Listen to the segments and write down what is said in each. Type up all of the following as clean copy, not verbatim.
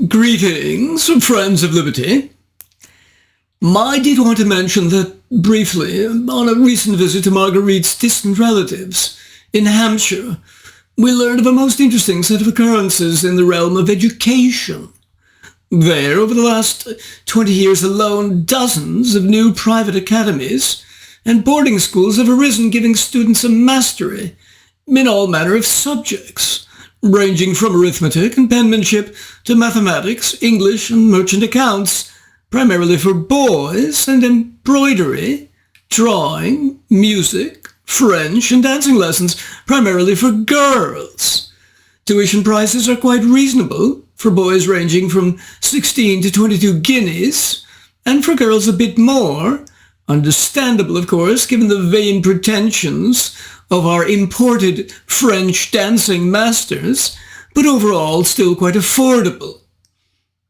Greetings, friends of liberty. I did want to mention that, briefly, on a recent visit to Marguerite's distant relatives in Hampshire, we learned of a most interesting set of occurrences in the realm of education. There, over the last 20 years alone, dozens of new private academies and boarding schools have arisen, giving students a mastery in all manner of subjects, ranging from arithmetic and penmanship to mathematics, English, and merchant accounts, primarily for boys, and embroidery, drawing, music, French, and dancing lessons, primarily for girls. Tuition prices are quite reasonable, for boys ranging from 16 to 22 guineas, and for girls a bit more, understandable, of course, given the vain pretensions of our imported French dancing masters, but overall still quite affordable.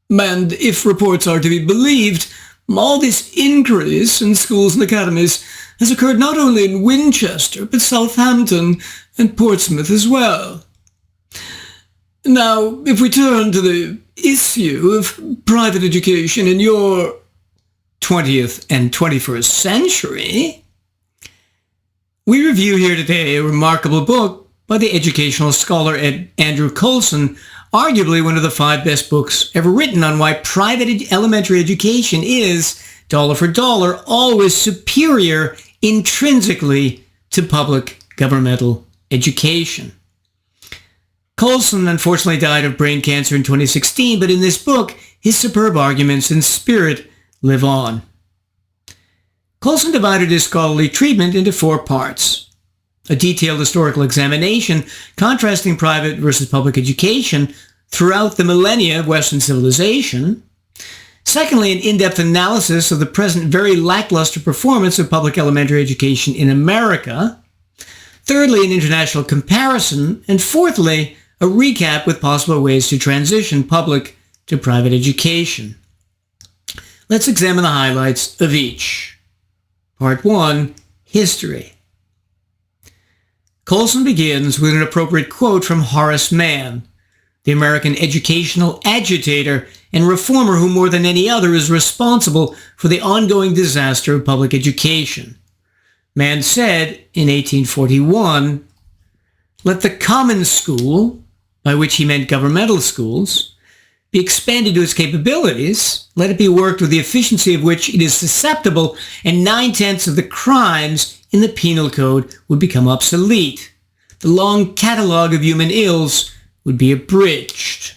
And if reports are to be believed, all this increase in schools and academies has occurred not only in Winchester, but Southampton and Portsmouth as well. Now, if we turn to the issue of private education in your 20th and 21st century, we review here today a remarkable book by the educational scholar Andrew Coulson, arguably one of the 5 best books ever written on why private elementary education is, dollar for dollar, always superior intrinsically to public governmental education. Coulson unfortunately died of brain cancer in 2016, but in this book, his superb arguments and spirit live on. Coulson divided his scholarly treatment into 4 parts: a detailed historical examination contrasting private versus public education throughout the millennia of Western civilization; secondly, an in-depth analysis of the present very lackluster performance of public elementary education in America; thirdly, an international comparison; and fourthly, a recap with possible ways to transition public to private education. Let's examine the highlights of each. Part 1, History. Coulson begins with an appropriate quote from Horace Mann, the American educational agitator and reformer who more than any other is responsible for the ongoing disaster of public education. Mann said in 1841, "Let the common school," by which he meant governmental schools, "be expanded to its capabilities, let it be worked with the efficiency of which it is susceptible, and 9/10 of the crimes in the penal code would become obsolete. The long catalogue of human ills would be abridged."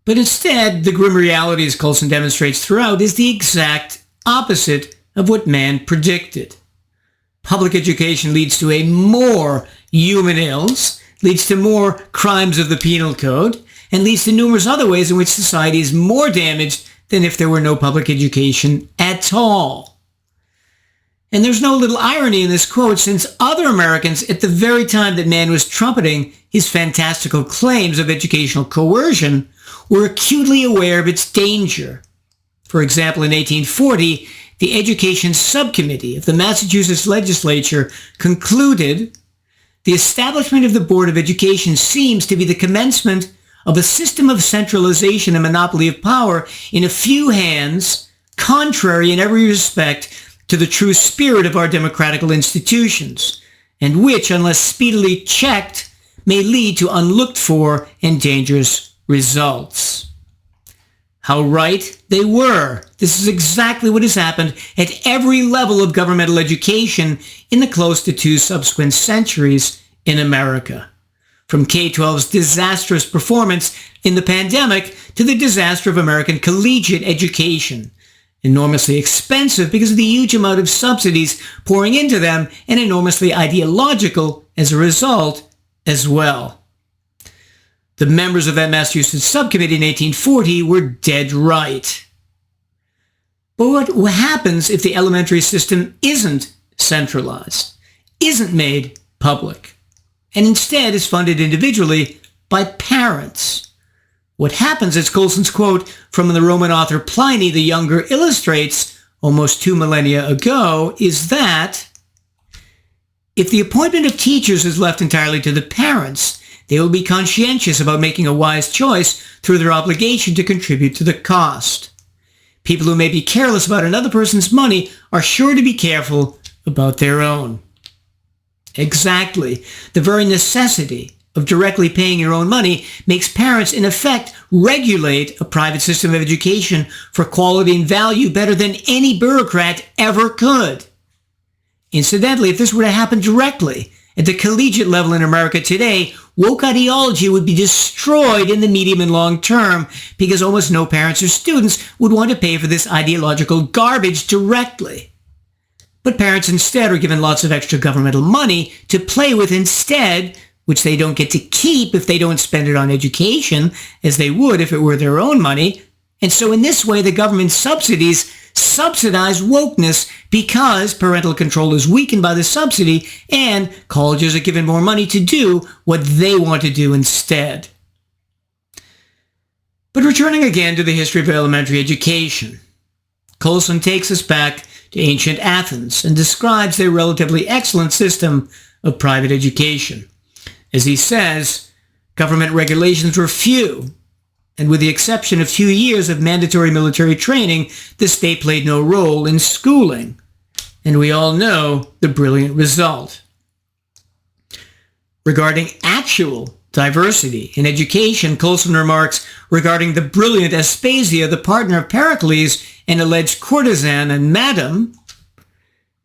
But instead, the grim reality, as Coulson demonstrates throughout, is the exact opposite of what Mann predicted. Public education leads to more human ills, leads to more crimes of the penal code, and leads to numerous other ways in which society is more damaged than if there were no public education at all. And there's no little irony in this quote, since other Americans, at the very time that Mann was trumpeting his fantastical claims of educational coercion, were acutely aware of its danger. For example, in 1840, the Education Subcommittee of the Massachusetts Legislature concluded, "The establishment of the Board of Education seems to be the commencement of a system of centralization and monopoly of power in a few hands, contrary in every respect to the true spirit of our democratical institutions, and which, unless speedily checked, may lead to unlooked-for and dangerous results." How right they were. This is exactly what has happened at every level of governmental education in the close to 2 subsequent centuries in America. From K12's disastrous performance in the pandemic to the disaster of American collegiate education. Enormously expensive because of the huge amount of subsidies pouring into them, and enormously ideological as a result as well. The members of that Massachusetts subcommittee in 1840 were dead right. But what happens if the elementary system isn't centralized, isn't made public, and instead is funded individually by parents? What happens, as Coulson's quote from the Roman author Pliny the Younger illustrates almost 2 millennia ago, is that if the appointment of teachers is left entirely to the parents, They will be conscientious about making a wise choice through their obligation to contribute to the cost. People who may be careless about another person's money are sure to be careful about their own. Exactly. The very necessity of directly paying your own money makes parents, in effect, regulate a private system of education for quality and value better than any bureaucrat ever could. Incidentally, if this were to happen directly at the collegiate level in America today, woke ideology would be destroyed in the medium and long term because almost no parents or students would want to pay for this ideological garbage directly. But parents instead are given lots of extra governmental money to play with instead, which they don't get to keep if they don't spend it on education, as they would if it were their own money. And so in this way, the government subsidies subsidize wokeness because parental control is weakened by the subsidy and colleges are given more money to do what they want to do instead. But returning again to the history of elementary education, Coulson takes us back to ancient Athens and describes their relatively excellent system of private education. As he says, government regulations were few, and with the exception of 2 years of mandatory military training, the state played no role in schooling. And we all know the brilliant result. Regarding actual diversity in education, Coulson remarks regarding the brilliant Aspasia, the partner of Pericles, an alleged courtesan and madam,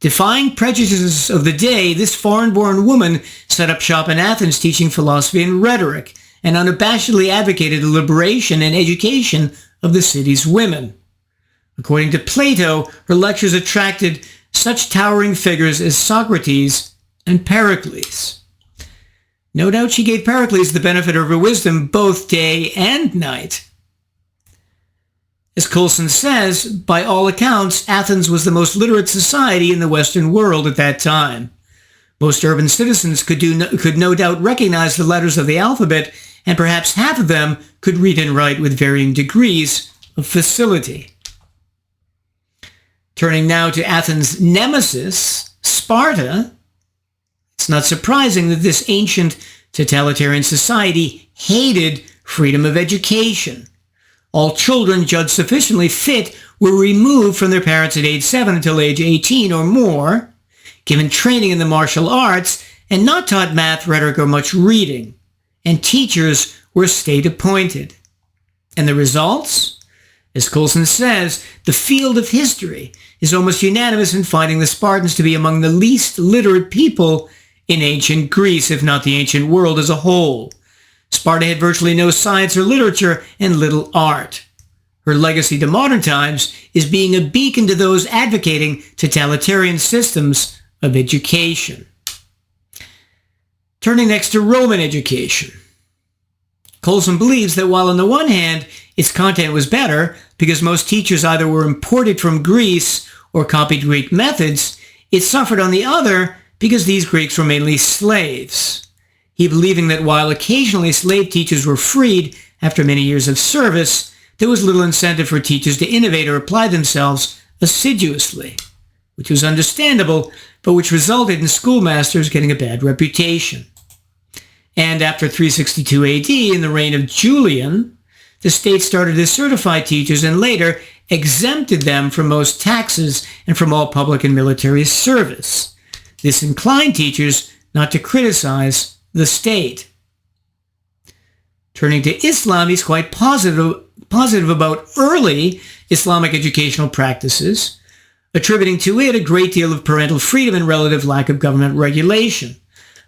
defying prejudices of the day, this foreign-born woman set up shop in Athens teaching philosophy and rhetoric, and unabashedly advocated the liberation and education of the city's women. According to Plato, her lectures attracted such towering figures as Socrates and Pericles. No doubt she gave Pericles the benefit of her wisdom both day and night. As Coulson says, by all accounts, Athens was the most literate society in the Western world at that time. Most urban citizens could no doubt recognize the letters of the alphabet, and perhaps half of them could read and write with varying degrees of facility. Turning now to Athens' nemesis, Sparta, it's not surprising that this ancient totalitarian society hated freedom of education. All children judged sufficiently fit were removed from their parents at age 7 until age 18 or more, given training in the martial arts, and not taught math, rhetoric, or much reading. And teachers were state-appointed. And the results? As Coulson says, the field of history is almost unanimous in finding the Spartans to be among the least literate people in ancient Greece, if not the ancient world as a whole. Sparta had virtually no science or literature and little art. Her legacy to modern times is being a beacon to those advocating totalitarian systems of education. Turning next to Roman education. Coulson believes that while on the one hand, its content was better because most teachers either were imported from Greece or copied Greek methods, it suffered on the other because these Greeks were mainly slaves. He believing that while occasionally slave teachers were freed after many years of service, there was little incentive for teachers to innovate or apply themselves assiduously, which was understandable, but which resulted in schoolmasters getting a bad reputation. And after 362 AD, in the reign of Julian, the state started to certify teachers and later exempted them from most taxes and from all public and military service. This inclined teachers not to criticize the state. Turning to Islam, he's quite positive about early Islamic educational practices, attributing to it a great deal of parental freedom and relative lack of government regulation,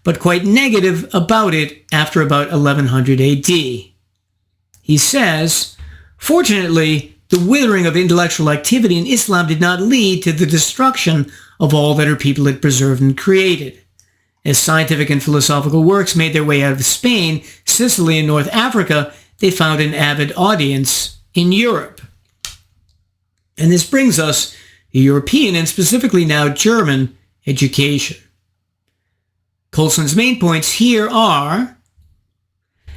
but quite negative about it after about 1100 AD. He says, fortunately, the withering of intellectual activity in Islam did not lead to the destruction of all that her people had preserved and created. As scientific and philosophical works made their way out of Spain, Sicily, and North Africa, they found an avid audience in Europe. And this brings us to European, and specifically now German, education. Coulson's main points here are,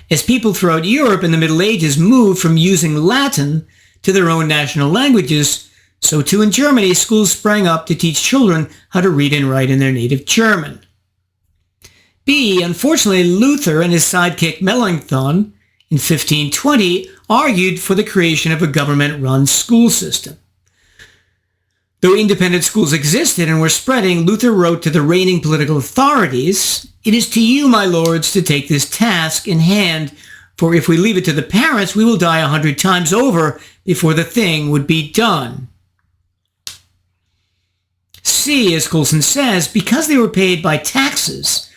as people throughout Europe in the Middle Ages moved from using Latin to their own national languages, so too in Germany, schools sprang up to teach children how to read and write in their native German. B. Unfortunately, Luther and his sidekick Melanchthon in 1520 argued for the creation of a government-run school system. Though independent schools existed and were spreading, Luther wrote to the reigning political authorities, "It is to you, my lords, to take this task in hand, for if we leave it to the parents, we will die 100 times over before the thing would be done." C, as Coulson says, because they were paid by taxes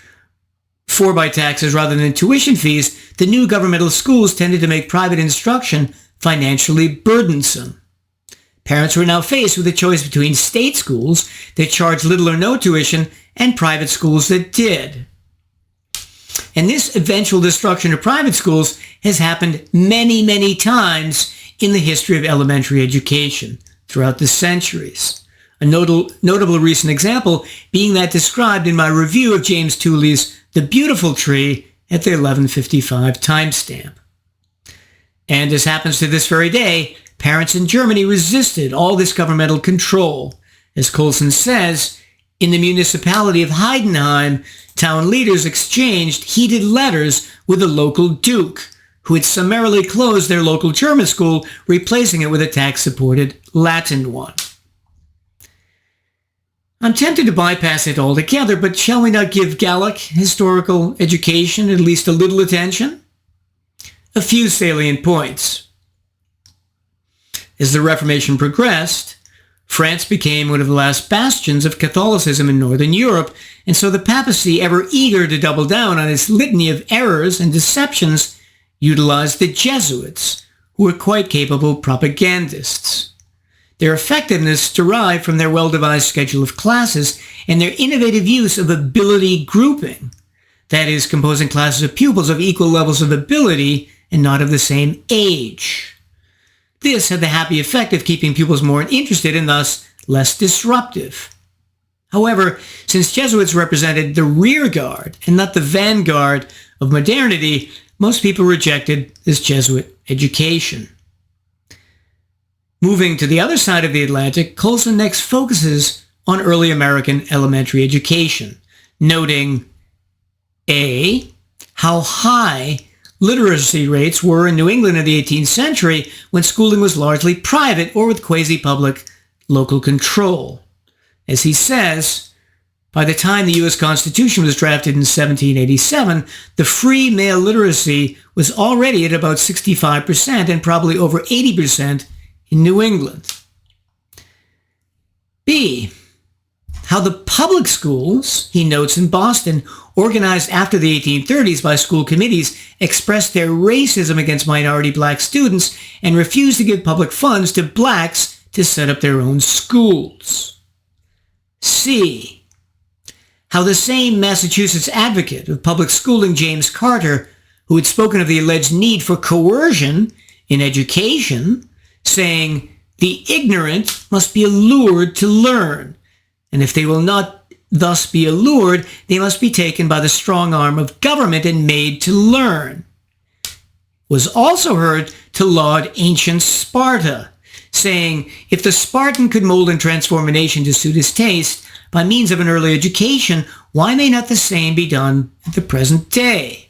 rather than tuition fees, the new governmental schools tended to make private instruction financially burdensome. Parents were now faced with a choice between state schools that charged little or no tuition and private schools that did. And this eventual destruction of private schools has happened many, many times in the history of elementary education throughout the centuries. A notable recent example being that described in my review of James Tooley's The Beautiful Tree at the 1155 timestamp. And as happens to this very day, parents in Germany resisted all this governmental control. As Coulson says, in the municipality of Heidenheim, town leaders exchanged heated letters with the local duke, who had summarily closed their local German school, replacing it with a tax-supported Latin one. I'm tempted to bypass it altogether, but shall we not give Gallic historical education at least a little attention? A few salient points. As the Reformation progressed, France became one of the last bastions of Catholicism in Northern Europe, and so the papacy, ever eager to double down on its litany of errors and deceptions, utilized the Jesuits, who were quite capable propagandists. Their effectiveness derived from their well-devised schedule of classes and their innovative use of ability grouping, that is, composing classes of pupils of equal levels of ability and not of the same age. This had the happy effect of keeping pupils more interested and thus less disruptive. However, since Jesuits represented the rear guard and not the vanguard of modernity, most people rejected this Jesuit education. Moving to the other side of the Atlantic, Coulson next focuses on early American elementary education, noting A, how high literacy rates were in New England in the 18th century when schooling was largely private or with quasi-public local control. As he says, by the time the U.S. Constitution was drafted in 1787, the free male literacy was already at about 65% and probably over 80% in New England. B, how the public schools, he notes in Boston, organized after the 1830s by school committees, expressed their racism against minority black students and refused to give public funds to blacks to set up their own schools. C, how the same Massachusetts advocate of public schooling, James Carter, who had spoken of the alleged need for coercion in education, saying, "The ignorant must be allured to learn, and if they will not thus be allured, they must be taken by the strong arm of government and made to learn," was also heard to laud ancient Sparta, saying, "If the Spartan could mold and transform a nation to suit his taste by means of an early education, why may not the same be done at the present day?"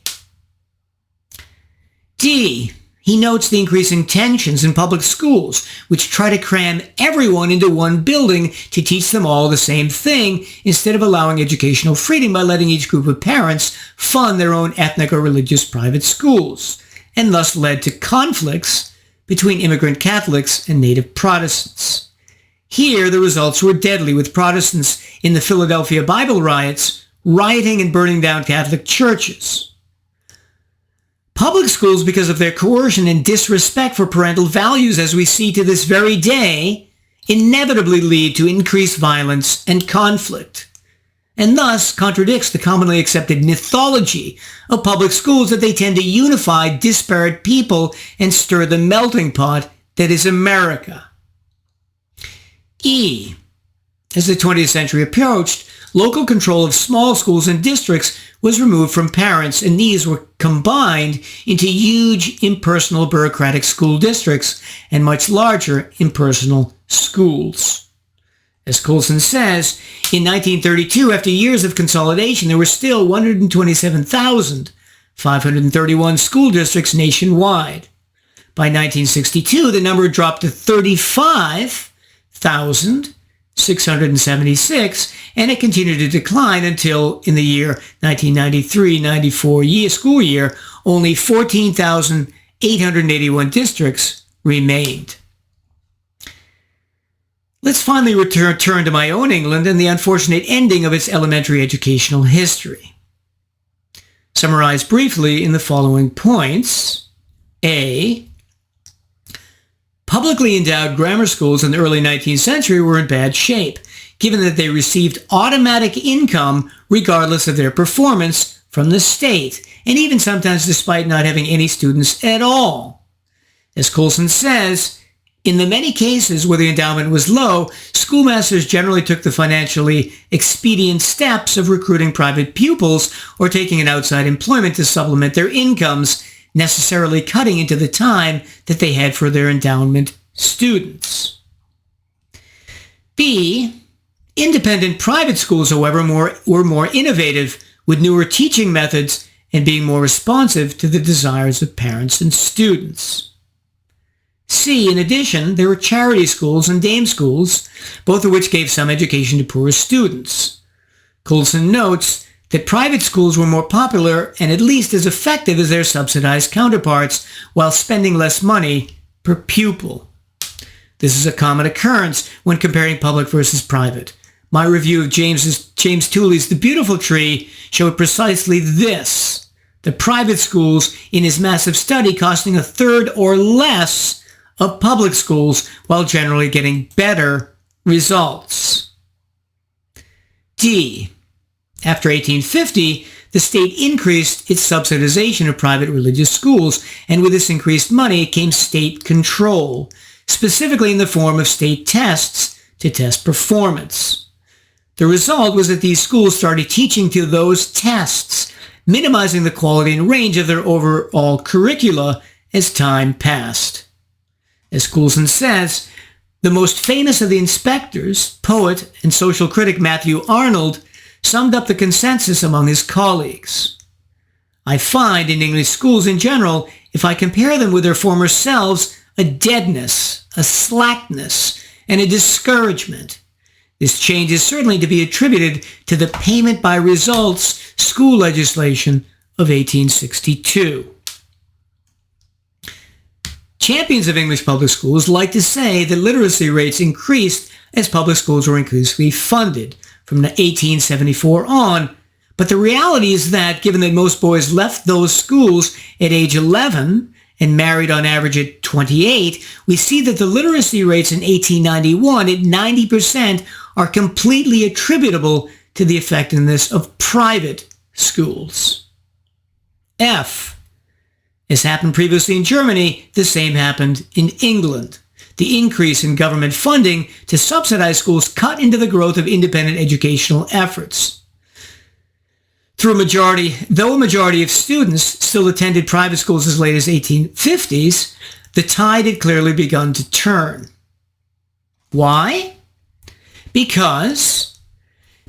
D, he notes the increasing tensions in public schools, which try to cram everyone into one building to teach them all the same thing, instead of allowing educational freedom by letting each group of parents fund their own ethnic or religious private schools, and thus led to conflicts between immigrant Catholics and native Protestants. Here, the results were deadly, with Protestants in the Philadelphia Bible riots rioting and burning down Catholic churches. Public schools, because of their coercion and disrespect for parental values, as we see to this very day, inevitably lead to increased violence and conflict, and thus contradicts the commonly accepted mythology of public schools that they tend to unify disparate people and stir the melting pot that is America. E, as the 20th century approached, local control of small schools and districts was removed from parents, and these were combined into huge impersonal bureaucratic school districts and much larger impersonal schools. As Coulson says, in 1932, after years of consolidation, there were still 127,531 school districts nationwide. By 1962, the number dropped to 35,676, and it continued to decline until, in the year 1993-94 school year, only 14,881 districts remained. Let's finally return to my own England and the unfortunate ending of its elementary educational history. Summarized briefly in the following points. A. Publicly endowed grammar schools in the early 19th century were in bad shape, given that they received automatic income regardless of their performance from the state, and even sometimes despite not having any students at all. As Coulson says, in the many cases where the endowment was low, schoolmasters generally took the financially expedient steps of recruiting private pupils or taking an outside employment to supplement their incomes, necessarily cutting into the time that they had for their endowment students. B. Independent private schools, however, were more innovative with newer teaching methods and being more responsive to the desires of parents and students. C. In addition, there were charity schools and dame schools, both of which gave some education to poorer students. Coulson notes that private schools were more popular and at least as effective as their subsidized counterparts, while spending less money per pupil. This is a common occurrence when comparing public versus private. My review of James Tooley's The Beautiful Tree showed precisely this: the private schools in his massive study costing a third or less of public schools while generally getting better results. D. After 1850, the state increased its subsidization of private religious schools, and with this increased money came state control, specifically in the form of state tests to test performance. The result was that these schools started teaching to those tests, minimizing the quality and range of their overall curricula as time passed. As Coulson says, the most famous of the inspectors, poet and social critic Matthew Arnold, summed up the consensus among his colleagues. I find in English schools in general, if I compare them with their former selves, a deadness, a slackness, and a discouragement. This change is certainly to be attributed to the payment by results school legislation of 1862. Champions of English public schools like to say that literacy rates increased as public schools were increasingly funded from 1874 on, but the reality is that, given that most boys left those schools at age 11 and married on average at 28, we see that the literacy rates in 1891 at 90% are completely attributable to the effectiveness of private schools. F. As happened previously in Germany, the same happened in England. The increase in government funding to subsidize schools cut into the growth of independent educational efforts. Though a majority of students still attended private schools as late as 1850s, the tide had clearly begun to turn. Why? Because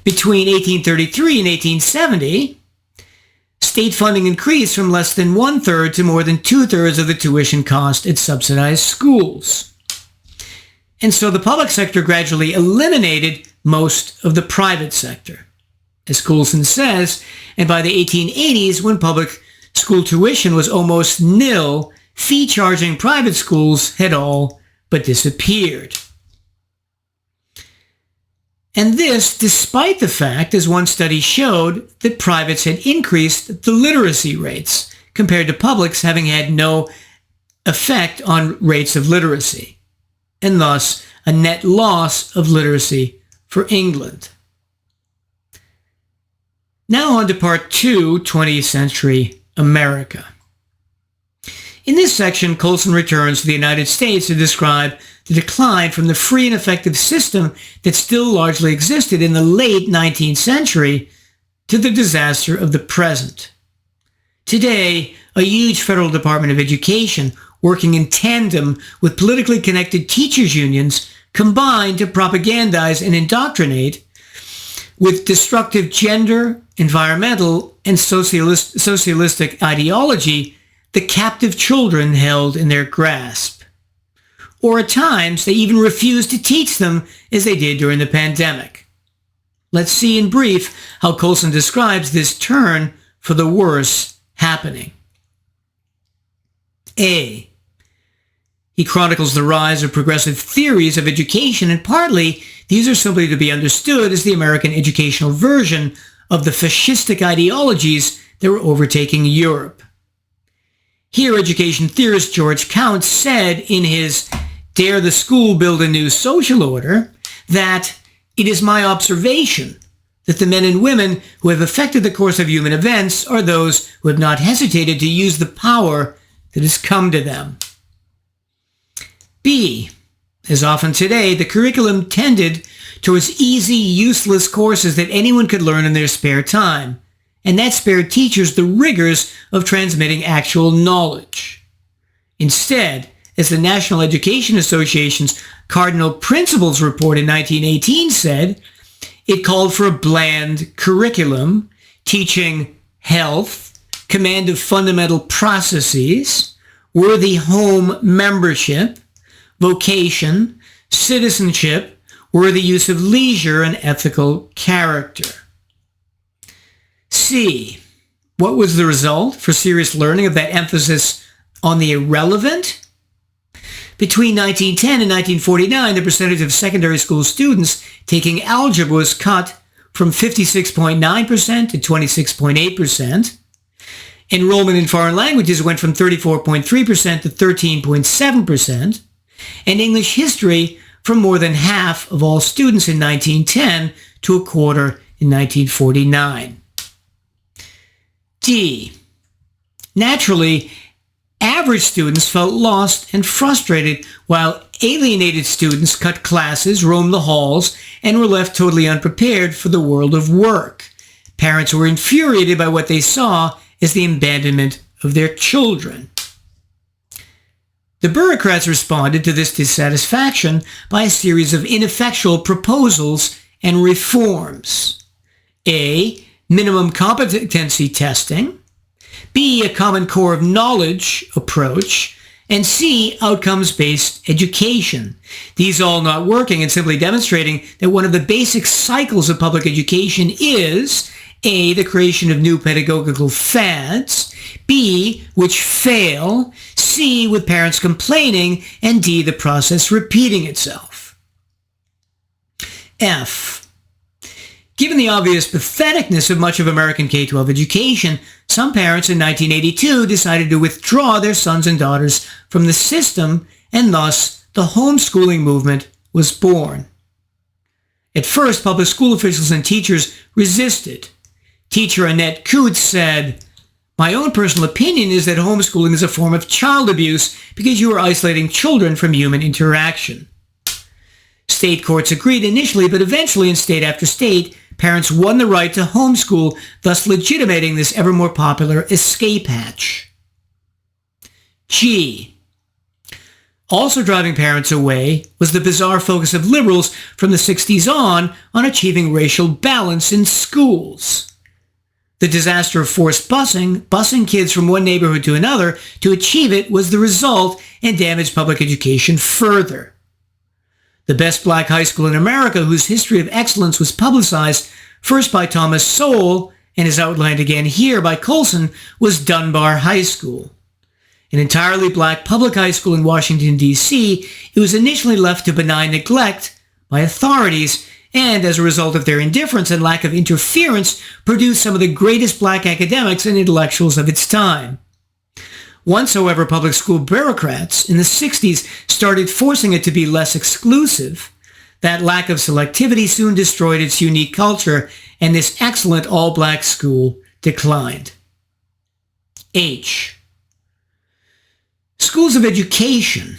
between 1833 and 1870, state funding increased from less than 1/3 to more than 2/3 of the tuition cost at subsidized schools. And so the public sector gradually eliminated most of the private sector. As Coulson says, and by the 1880s, when public school tuition was almost nil, fee-charging private schools had all but disappeared. And this despite the fact, as one study showed, that privates had increased the literacy rates compared to publics having had no effect on rates of literacy, and thus a net loss of literacy for England. Now on to part 2, 20th century America. In this section, Coulson returns to the United States to describe the decline from the free and effective system that still largely existed in the late 19th century to the disaster of the present. Today, a huge federal Department of Education, working in tandem with politically connected teachers' unions, combined to propagandize and indoctrinate with destructive gender, environmental, and socialistic ideology the captive children held in their grasp. Or at times, they even refused to teach them as they did during the pandemic. Let's see in brief how Coulson describes this turn for the worse happening. A. He chronicles the rise of progressive theories of education, and partly these are simply to be understood as the American educational version of the fascistic ideologies that were overtaking Europe. Here, education theorist George Counts said in his Dare the School Build a New Social Order that it is my observation that the men and women who have affected the course of human events are those who have not hesitated to use the power that has come to them. B. As often today, the curriculum tended towards easy, useless courses that anyone could learn in their spare time, and that spared teachers the rigors of transmitting actual knowledge. Instead, as the National Education Association's Cardinal Principles Report in 1918 said, it called for a bland curriculum teaching health, command of fundamental processes, worthy home membership, vocation, citizenship, worthy use of leisure, and ethical character. C. What was the result for serious learning of that emphasis on the irrelevant? Between 1910 and 1949, the percentage of secondary school students taking algebra was cut from 56.9% to 26.8%. Enrollment in foreign languages went from 34.3% to 13.7%. And English history from more than half of all students in 1910 to a quarter in 1949. D. Naturally, average students felt lost and frustrated, while alienated students cut classes, roamed the halls, and were left totally unprepared for the world of work. Parents were infuriated by what they saw as the abandonment of their children. The bureaucrats responded to this dissatisfaction by a series of ineffectual proposals and reforms. A. Minimum competency testing. B. A common core of knowledge approach. And C. Outcomes-based education. These all not working and simply demonstrating that one of the basic cycles of public education is A. The creation of new pedagogical fads. B. Which fail. C. With parents complaining. And D. The process repeating itself. F. Given the obvious patheticness of much of American K12 education, some parents in 1982 decided to withdraw their sons and daughters from the system, and thus the homeschooling movement was born. At first, public school officials and teachers resisted. Teacher Annette Coots said, "My own personal opinion is that homeschooling is a form of child abuse because you are isolating children from human interaction." State courts agreed initially, but eventually in state after state, parents won the right to homeschool, thus legitimating this ever more popular escape hatch. G. Also driving parents away was the bizarre focus of liberals from the 60s on achieving racial balance in schools. The disaster of forced busing kids from one neighborhood to another to achieve it was the result and damaged public education further. The best black high school in America, whose history of excellence was publicized first by Thomas Sowell and is outlined again here by Coulson, was Dunbar High School. An entirely black public high school in Washington, D.C., it was initially left to benign neglect by authorities and, as a result of their indifference and lack of interference, produced some of the greatest black academics and intellectuals of its time. Once, however, public school bureaucrats in the 60s started forcing it to be less exclusive. That lack of selectivity soon destroyed its unique culture, and this excellent all-black school declined. H. Schools of education,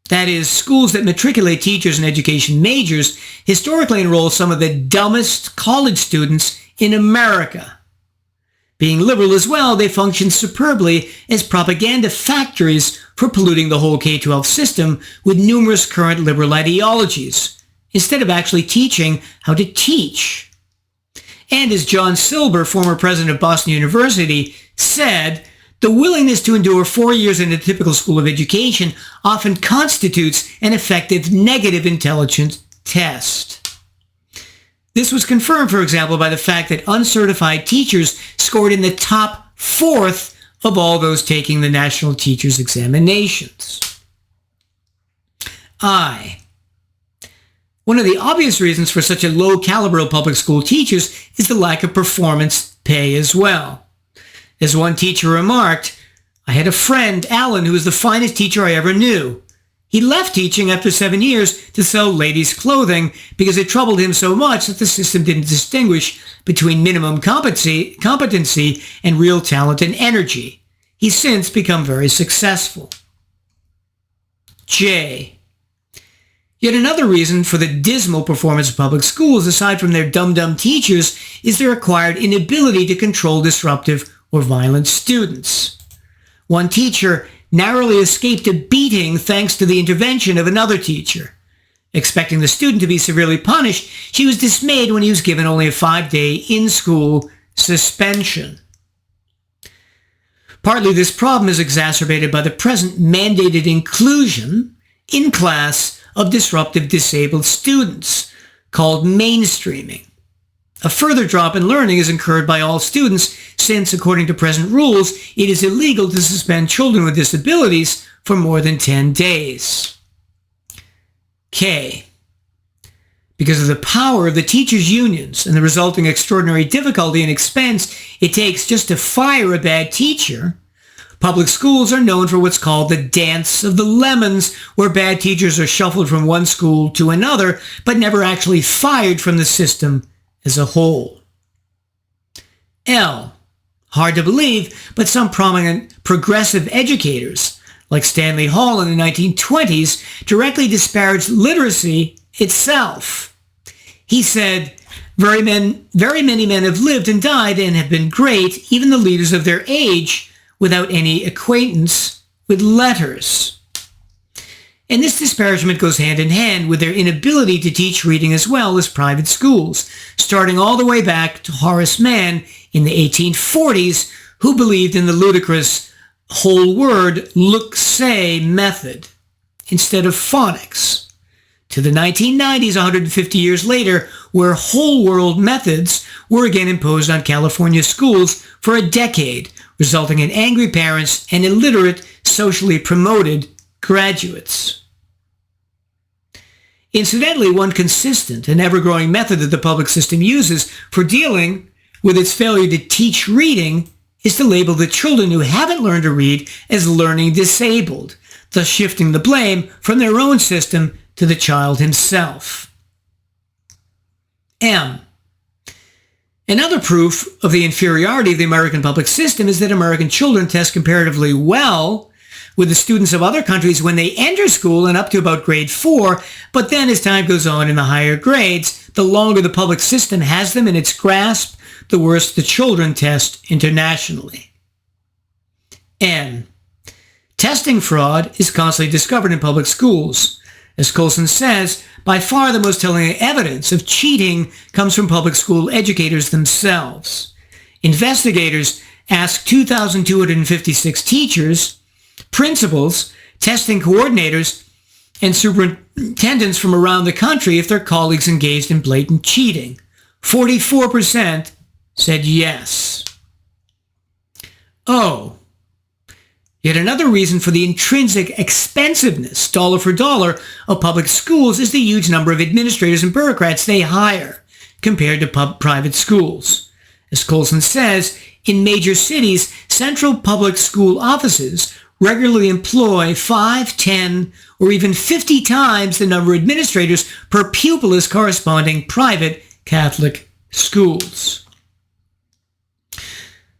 that is, schools that matriculate teachers and education majors, historically enroll some of the dumbest college students in America. Being liberal as well, they function superbly as propaganda factories for polluting the whole K-12 system with numerous current liberal ideologies, instead of actually teaching how to teach. And as John Silber, former president of Boston University, said, the willingness to endure 4 years in a typical school of education often constitutes an effective negative intelligence test. This was confirmed, for example, by the fact that uncertified teachers scored in the top fourth of all those taking the national teachers' examinations. One of the obvious reasons for such a low caliber of public school teachers is the lack of performance pay as well. As one teacher remarked, I had a friend, Alan, who was the finest teacher I ever knew. He left teaching after 7 years to sell ladies' clothing because it troubled him so much that the system didn't distinguish between minimum competency and real talent and energy. He's since become very successful. J. Yet another reason for the dismal performance of public schools, aside from their dumb teachers, is their acquired inability to control disruptive or violent students. One teacher narrowly escaped a beating thanks to the intervention of another teacher. Expecting the student to be severely punished, she was dismayed when he was given only a 5-day in-school suspension. Partly this problem is exacerbated by the present mandated inclusion in class of disruptive disabled students, called mainstreaming. A further drop in learning is incurred by all students since, according to present rules, it is illegal to suspend children with disabilities for more than 10 days. K. Because of the power of the teachers' unions and the resulting extraordinary difficulty and expense it takes just to fire a bad teacher, public schools are known for what's called the dance of the lemons, where bad teachers are shuffled from one school to another, but never actually fired from the system as a whole. L. Hard to believe, but some prominent progressive educators, like Stanley Hall in the 1920s, directly disparaged literacy itself. He said, very many men have lived and died and have been great, even the leaders of their age, without any acquaintance with letters. And this disparagement goes hand in hand with their inability to teach reading as well as private schools, starting all the way back to Horace Mann in the 1840s, who believed in the ludicrous whole word look-say method instead of phonics, to the 1990s, 150 years later, where whole world methods were again imposed on California schools for a decade, resulting in angry parents and illiterate, socially promoted graduates. Incidentally, one consistent and ever-growing method that the public system uses for dealing with its failure to teach reading is to label the children who haven't learned to read as learning disabled, thus shifting the blame from their own system to the child himself. M. Another proof of the inferiority of the American public system is that American children test comparatively well with the students of other countries when they enter school and up to about grade 4, but then as time goes on in the higher grades, the longer the public system has them in its grasp, the worse the children test internationally. N. Testing fraud is constantly discovered in public schools. As Coulson says, by far the most telling evidence of cheating comes from public school educators themselves. Investigators asked 2,256 teachers, principals, testing coordinators, and superintendents from around the country if their colleagues engaged in blatant cheating. 44% said yes. O. Yet another reason for the intrinsic expensiveness, dollar for dollar, of public schools is the huge number of administrators and bureaucrats they hire compared to private schools. As Coulson says, in major cities, central public school offices regularly employ 5, 10, or even 50 times the number of administrators per pupil as corresponding private Catholic schools.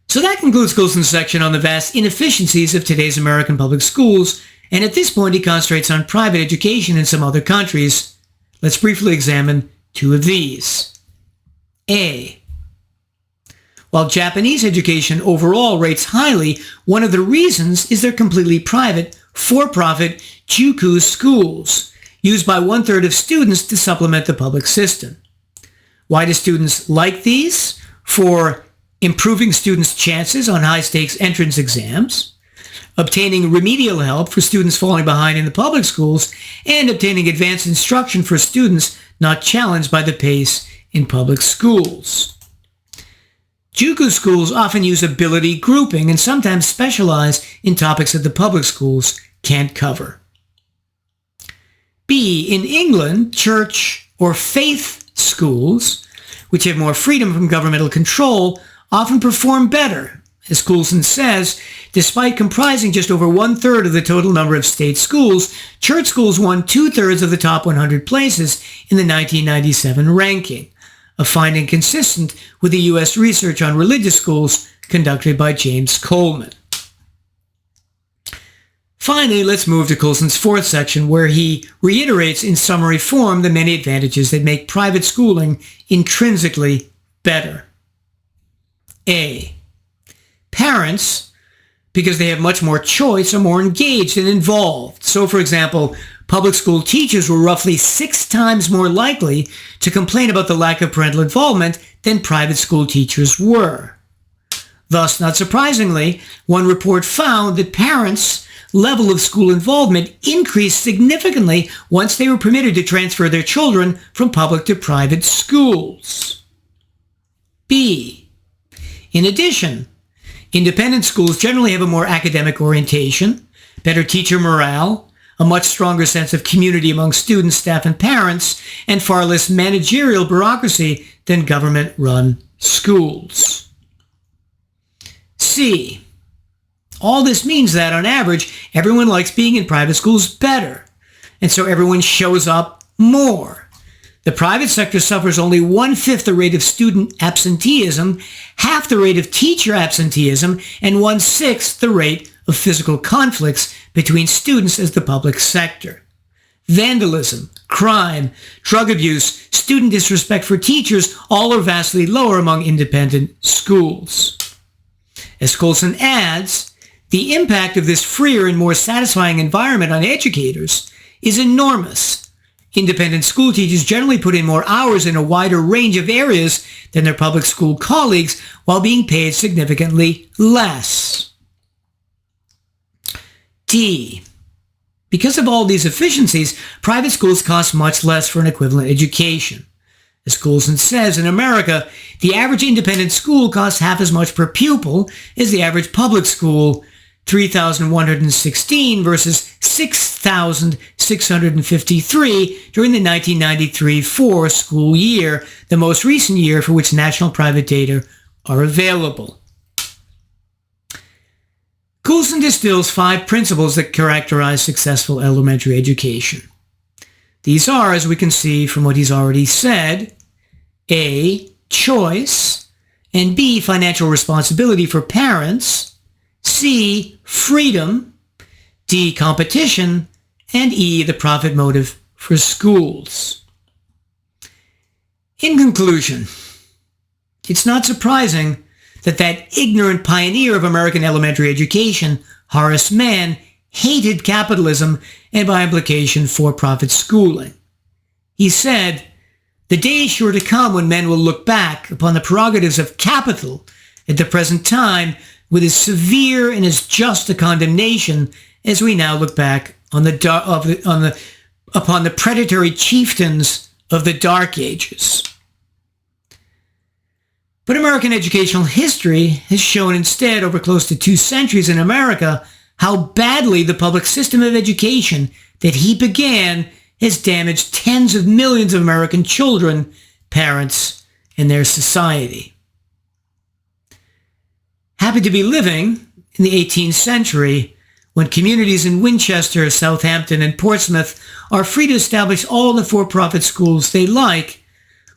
So that concludes Coulson's section on the vast inefficiencies of today's American public schools, and at this point he concentrates on private education in some other countries. Let's briefly examine two of these. A. While Japanese education overall rates highly, one of the reasons is their completely private, for-profit juku schools, used by 1/3 of students to supplement the public system. Why do students like these? For improving students' chances on high-stakes entrance exams, obtaining remedial help for students falling behind in the public schools, and obtaining advanced instruction for students not challenged by the pace in public schools. Juku schools often use ability grouping and sometimes specialize in topics that the public schools can't cover. B. In England, church or faith schools, which have more freedom from governmental control, often perform better. As Coulson says, despite comprising just over 1/3 of the total number of state schools, church schools won 2/3 of the top 100 places in the 1997 ranking, a finding consistent with the U.S. research on religious schools conducted by James Coleman. Finally, let's move to Coulson's fourth section, where he reiterates in summary form the many advantages that make private schooling intrinsically better. A. Parents, because they have much more choice, are more engaged and involved. So, for example, public school teachers were roughly 6 times more likely to complain about the lack of parental involvement than private school teachers were. Thus, not surprisingly, one report found that parents' level of school involvement increased significantly once they were permitted to transfer their children from public to private schools. B. In addition, independent schools generally have a more academic orientation, better teacher morale, a much stronger sense of community among students, staff, and parents, and far less managerial bureaucracy than government-run schools. C. All this means that, on average, everyone likes being in private schools better, and so everyone shows up more. The private sector suffers only 1/5 the rate of student absenteeism, half the rate of teacher absenteeism, and 1/6 the rate of physical conflicts between students as the public sector. Vandalism, crime, drug abuse, student disrespect for teachers all are vastly lower among independent schools. As Coulson adds, the impact of this freer and more satisfying environment on educators is enormous. Independent school teachers generally put in more hours in a wider range of areas than their public school colleagues while being paid significantly less. D. Because of all these efficiencies, private schools cost much less for an equivalent education. As Coulson says, in America, the average independent school costs half as much per pupil as the average public school, $3,116 versus $6,653 during the 1993-04 school year, the most recent year for which national private data are available. Coulson distills 5 principles that characterize successful elementary education. These are, as we can see from what he's already said, A, choice, and B, financial responsibility for parents, C, freedom, D, competition, and E, the profit motive for schools. In conclusion, it's not surprising that ignorant pioneer of American elementary education, Horace Mann, hated capitalism and by implication for-profit schooling. He said, "The day is sure to come when men will look back upon the prerogatives of capital at the present time with as severe and as just a condemnation as we now look back on upon the predatory chieftains of the Dark Ages." But American educational history has shown instead, over close to 2 centuries in America, how badly the public system of education that he began has damaged tens of millions of American children, parents, and their society. Happened to be living in the 18th century when communities in Winchester, Southampton, and Portsmouth are free to establish all the for-profit schools they like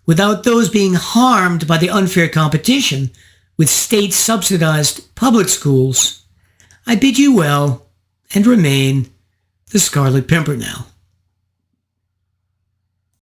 without those being harmed by the unfair competition with state-subsidized public schools, I bid you well and remain the Scarlet Pimpernel.